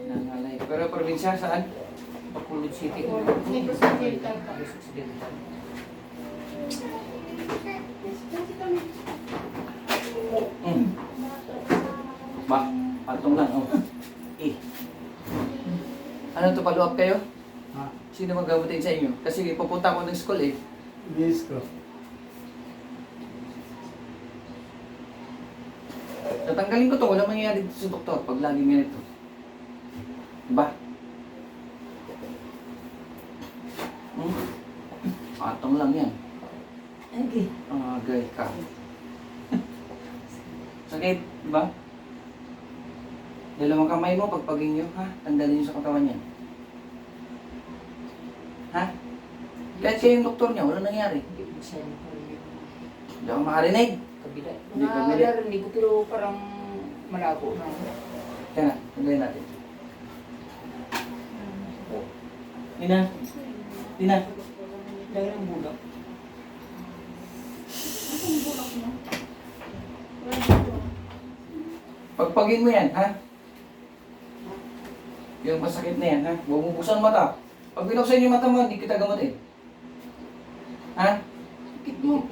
Nangalay. Pero probinsya saan? Bacolod City. Negros Occidental pa. Negros Occidental. Ba, patong lang, oh. Eh. Ano to, follow up kayo? Ha? Sino magamutin sa inyo? Kasi pupunta ako ng school eh. Yes ko. Tatanggalin ko to, walang mangyayari dito sa doktor pag laging ganito. Ba? Patong lang yan. Okay. Agay ka. Sakit, di ba? Dalawang kamay mo, pagpagin nyo, ha? Tanggalin nyo sa katawan yan. Ha? Kahit kayo yung doktor niya, wala nangyari. Hindi ko masyado marinig. Hindi ako makarinig. Kabila. Hindi kabila. Narinig ko pero parang malabo na. Kaya na, tanggalin natin. Tina. Tina. Dahil ang bulak. Anong bulak mo? Pagpagin mo yan, ha? Yung masakit na yan, ha? Huwag mo buksan mata. Pag binuksan yung mata mo, hindi kita gamutin. Ha? Pikit mo.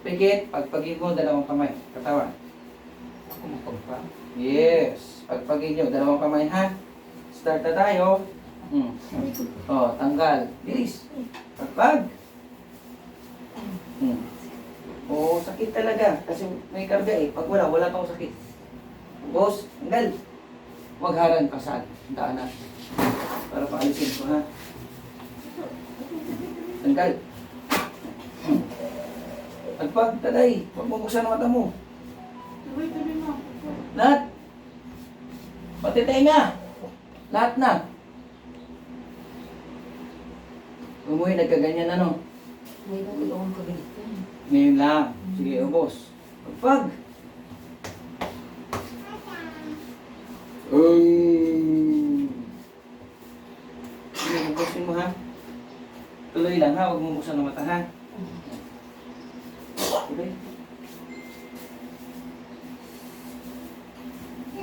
Pikit, pagpagin mo, dalawang kamay. Katawan. Ako magpagpa. Yes. Pagpagin nyo, dalawang kamay, ha? Start na tayo. Oh, tanggal. Bilis. Pagpag. Oo, sakit talaga. Kasi may karga eh. Pag wala, wala tong sakit. Boss, tanggal. Huwag harang kasal. Daanan. Para paalisin ko, ha? Tanggal. Pagpag, taday. Huwag mo buksan ang mata mo. Tuloy-tuloy mo. Lahat. Pati tenga. Lahat na. Umuwi, nagkaganyan ano. May bakit akong kaganit ka. Ngayon lang. Sige, ubos. Pagpag. Sige, ubusin mo ha. Tuloy lang ha. Huwag mo buksan ang mata ha. Tuloy.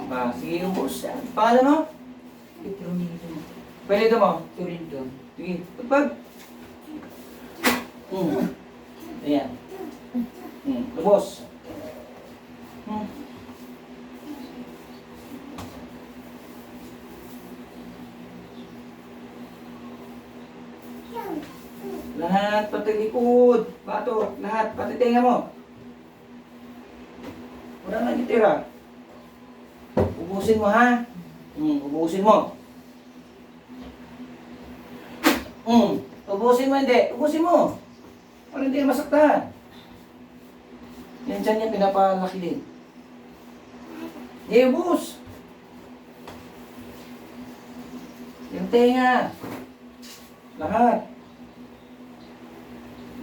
Ba, sige, ubos. Pangalan mo? Petronilo. Pwede ito mo. Turin Sige, pagpag. Ayan. Ubos. Lahat, pati likod, bato, lahat, pati tenga mo. Wala na itira. Ubusin mo ha. Ubusin mo. Ubusin mo hindi. Ubusin mo. Para hindi ka masaktan. Yan dyan yan, pinapalaki din. Ubus. Yung tenga. Lahat.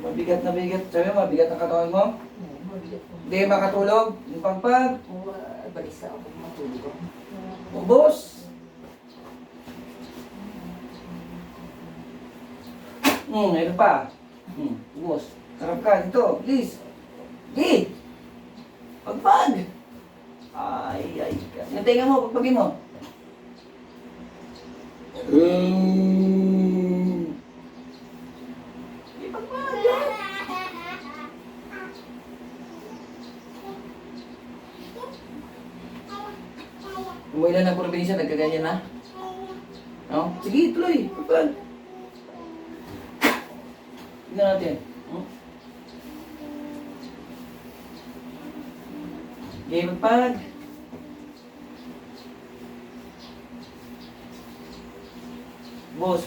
Mabigat na bigat. Sabi mo, mabigat ang katawan mo? Oo, mabigat ko. Hindi makatulog. Yung pangpag. Oo, balisa ako matulog ako. Ubus. Mayroon pa. Ubus. Sarap ka. Dito. Please. Di. Pagpag. Ay. Yung tenga mo, pagpagin mo. Umuwi na ng probinsya, nagkaganyan na. No? Sige, tuloy. Pagpag. Tignan natin. Okay, pagpag. Boss.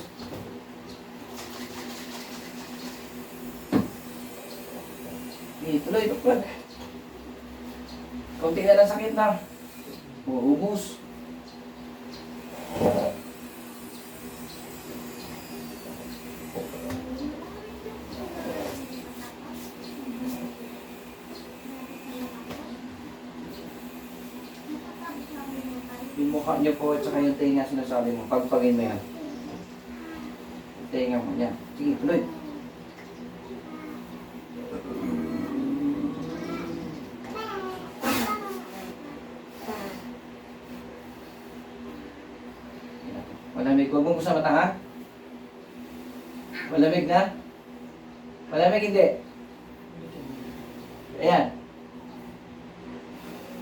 Okay, tuloy, pagpag. Kunti na lang sakit na. Ubus. Yung mukha niyo po at saka yung tenga sinasabi mo, pagpagin mo yan. Tenga mo yan. Sige, tuloy. Malamig. Huwag mo buksan mata, ha? Malamig na? Malamig hindi. Ayan.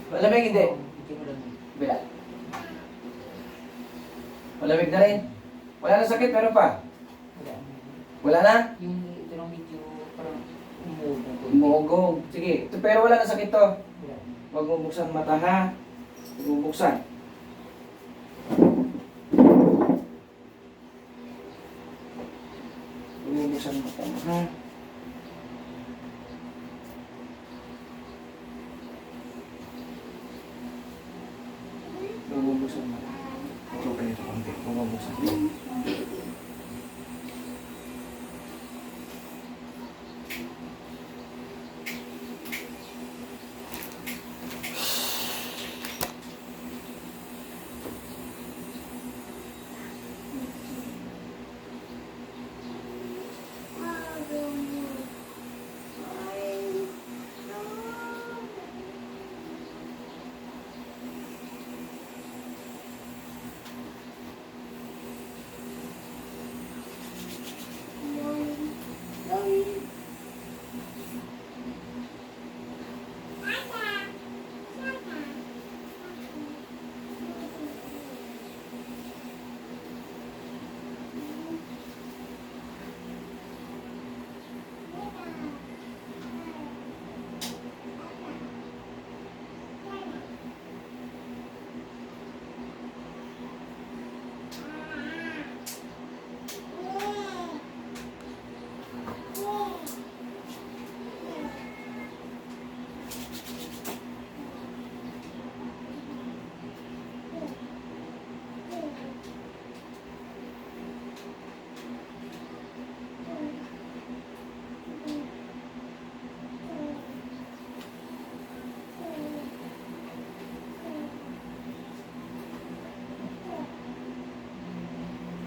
Malamig hindi. Bila. Malamig na rin. Wala na sakit, meron pa. Wala na? Yung ito lang medyo parang umuugong. Umuugong. Sige. Pero wala na sakit to. Wala. Huwag mo buksan mata, ha? Huwag mo buksan. Huwag mo buksan mata mo, ha? Huwag mo buksan mata. Ito pa nito konti. Huwag mo buksan.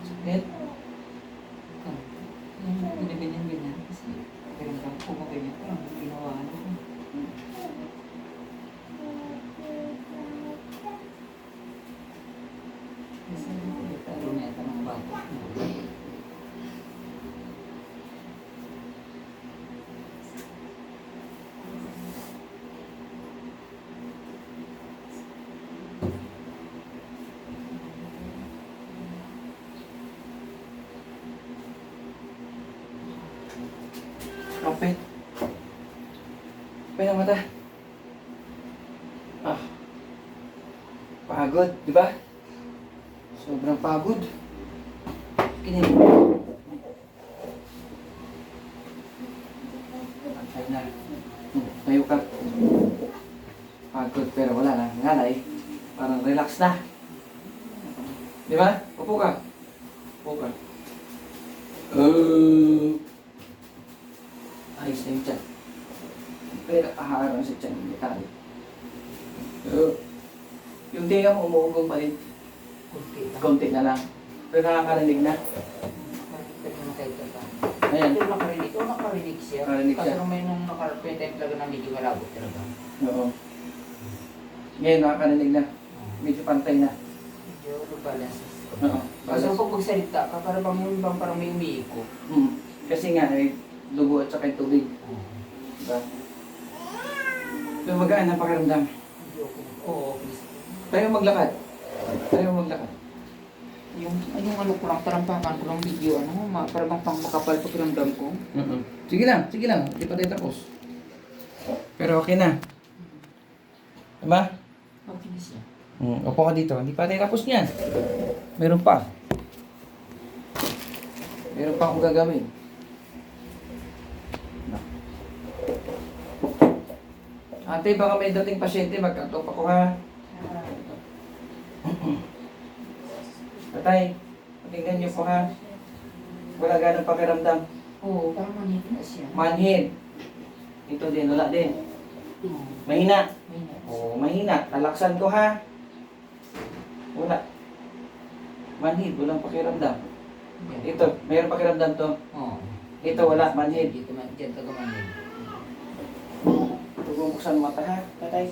Sakit? Yung ganyan-ganyan kasi pero lang po maganyan parang ginawa ano. Kasi talo na ito ng bata. Kapit. Kapit ang mata. Ah. Pagod, di ba? Sobrang pagod. Kini. Pantay na. Tayo ka. Pagod pero wala na. Ngalay. Parang relax na. Di ba? Upo ka. Upo ka. Ayos na yung tiyan. Pero aharang sa tiyan. Hindi tayo. Yung tinga mo umuugong pa rin. Kunti lang. Konti na lang. Pero nakakarinig na. Ayan. Ito nakarinig. Oo, nakarinig siya. Nakarinig siya. Kasi may nung nakarating time talaga na medyo malabo talaga. Oo. Ngayon nakakarinig na. Medyo pantay na. Medyo balance. Oo. Kasi pag magsalita ka, parang may umiiko. Kasi nga, dugo at saka yung tubig. Diba? So magaan ang pakiramdam. Oo, please. Tayo maglakad. Tayo maglakad. Yung ano ko lang, tarampakan ko lang video, parang pang makapal pakiramdam ko. Sige lang, sige lang. Hindi pa tayo tapos. Pero okay na. Diba? Okay na siya. Upo ka dito. Hindi pa tayo tapos niyan. Meron pa. Meron pa akong gagawin. Ate, baka may dating pasyente, magkatop ako ha. Tatay, tingnan niyo po ha. Wala ganang pakiramdam. Oo, parang manhid na siya. Manhid. Ito din, wala din. Oo, Mahina. may na. Oo, mahina. Talaksan ko ha. Wala. Manhid, walang pakiramdam. Ito, mayroong pakiramdam to. Oo. Ito, wala. Manhid. Dito man, dyan taga manhid. Bubuksan mata ha, tatay.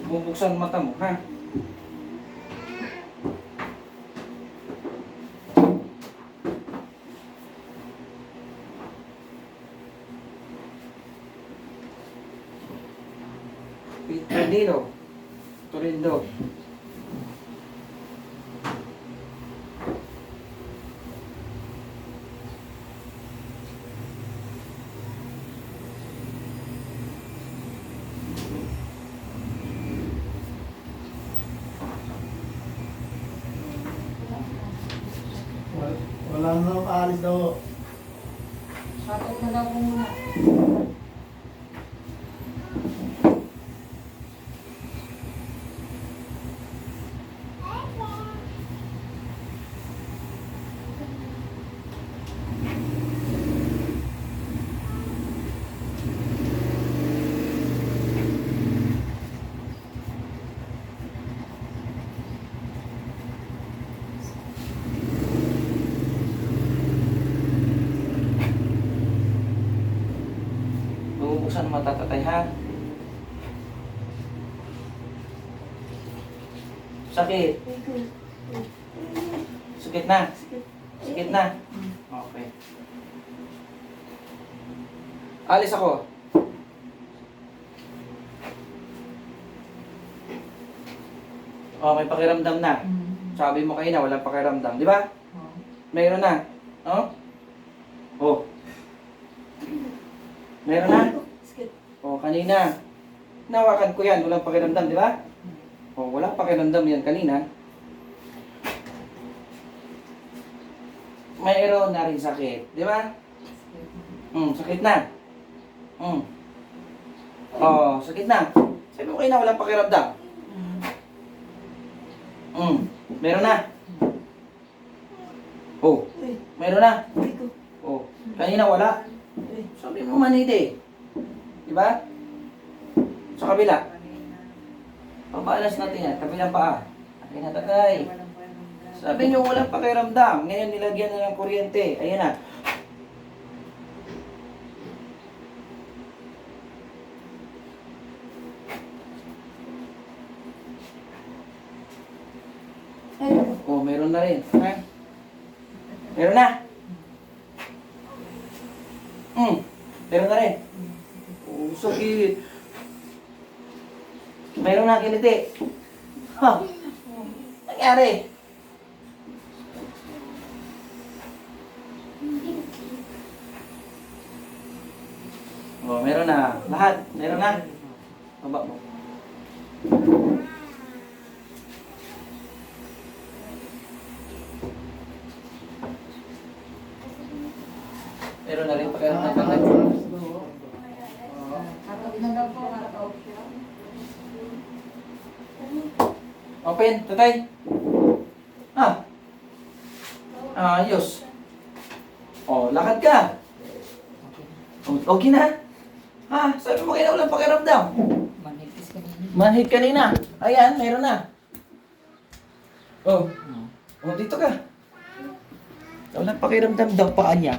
Bubuksan mata mo ha. Turindo. Turindo. Wala nang aalis daw. Sakit na daw ko muna. Bubuksan ang mata, tatay, ha? Sakit. Sakit na. Sakit na. Okay. Alis ako. Oh, may pakiramdam na. Sabi mo kayo na walang pakiramdam, di ba? Mayroon na. Oh? Oh. Meron na? O, kanina. Nawakan ko yan, walang pakiramdam, di ba? O, walang pakiramdam yan kanina. Mayroon na rin sakit, di ba? Sakit na. O, sakit na. Sabi mo kayo na walang pakiramdam. Meron na. O, meron na. O, kanina wala. Sabi mo manid eh. Diba? Sa kabila. Pabalas natin yan. Kabilang paa. Akin na tatay. Sabi nyo walang pakiramdam. Ngayon nilagyan na ng kuryente. Ayan na. Oh, meron na rin. Ha? Meron na. Meron na rin. Oh, sakit. Meron na kiliti. Ha? Nangyari. Oh, meron na. Lahat. Meron na. Baba mo. Meron na rin pakiramdam ka na. Open, tatay. Ayos. Oh, lakad ka. Okay na? Sabi mo kayo na walang pakiramdam. Manipis ka din. Manhid kanina. Ayan, meron na. Oh, dito ka. Walang pakiramdam daw paa niya.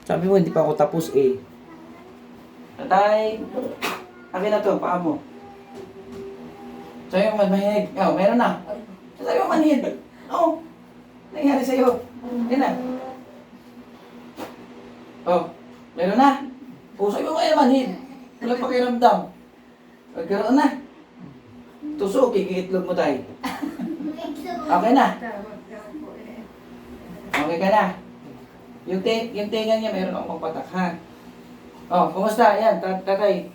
Sabi mo, hindi pa ako tapos eh. Tatay, akin na to, paa mo. Sabi mo, manhid. Oh, meron na. Sabi mo, manhid. Oh, nangyari sa'yo. Yan na. Oh, meron na. Oh, sabi mo kayo manhid. Walang pakiramdam. Magkaroon na. Tusok, kikiitlog mo tayo. Okay na. Okay ka na. Yung tenga niya, meron akong patak, ha? Oh, kumusta? Yan, tatay.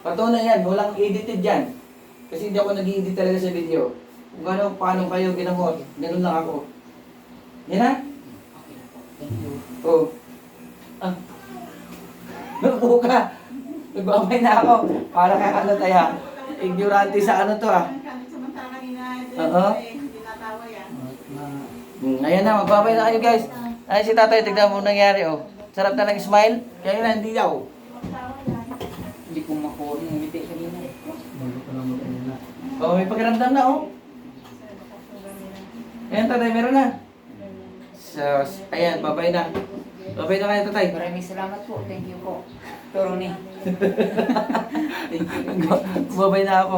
Patunay yan, walang edited yan. Kasi hindi ako nag-i-edit talaga sa video. Kung paano kayo ginamot, ganun lang ako. Yan na? Thank you. Oh. Nabuo ka. Nagbabay na ako. Para kaya ano tayo, ignorante sa ano to Samantala kanina, Oo. hindi natawa yan. Ayan na, magbabay na kayo guys. Ay si tatay, tignan mo nangyari oh. Sarap na ng smile. Kaya na, hindi daw. Hindi ko makuha ng ngiti kanina. Bago pa lang kanina. Oh, may pakiramdam na oh. Ayan tatay, meron na. So, ayan, babay na. Babay na kayo tatay. Maraming salamat po. Thank you po. Pero ni. Babay na ako.